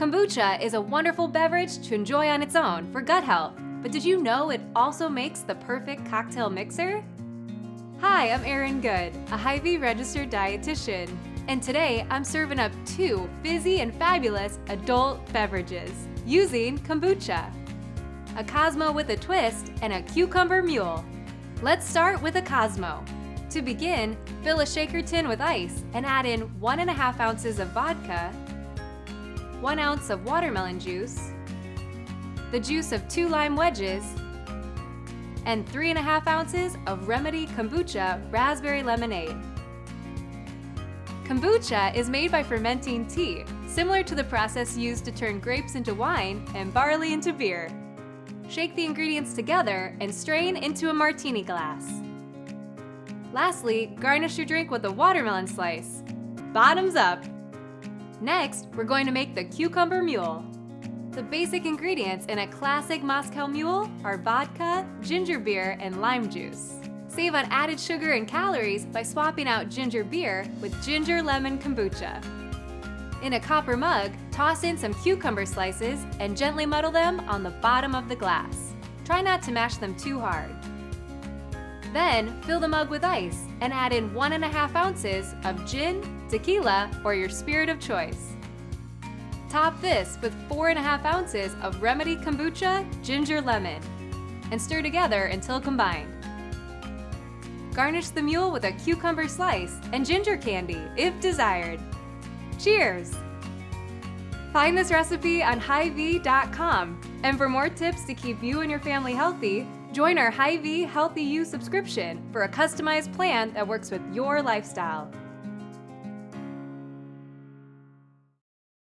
Kombucha is a wonderful beverage to enjoy on its own for gut health, but did you know it also makes the perfect cocktail mixer? Hi, I'm Erin Good, a Hy-Vee registered dietitian, and today I'm serving up 2 fizzy and fabulous adult beverages using kombucha. A Cosmo with a twist and a cucumber mule. Let's start with a Cosmo. To begin, fill a shaker tin with ice and add in 1.5 ounces of vodka, 1 ounce of watermelon juice, the juice of 2 lime wedges, and 3.5 ounces of Remedy Kombucha Raspberry Lemonade. Kombucha is made by fermenting tea, similar to the process used to turn grapes into wine and barley into beer. Shake the ingredients together and strain into a martini glass. Lastly, garnish your drink with a watermelon slice. Bottoms up! Next, we're going to make the cucumber mule. The basic ingredients in a classic Moscow mule are vodka, ginger beer, and lime juice. Save on added sugar and calories by swapping out ginger beer with ginger lemon kombucha. In a copper mug, toss in some cucumber slices and gently muddle them on the bottom of the glass. Try not to mash them too hard. Then, fill the mug with ice and add in 1.5 ounces of gin, tequila, or your spirit of choice. Top this with 4.5 ounces of Remedy Kombucha Ginger Lemon and stir together until combined. Garnish the mule with a cucumber slice and ginger candy if desired. Cheers! Find this recipe on Hy-Vee.com, and for more tips to keep you and your family healthy, join our Hy-Vee Healthy You subscription for a customized plan that works with your lifestyle.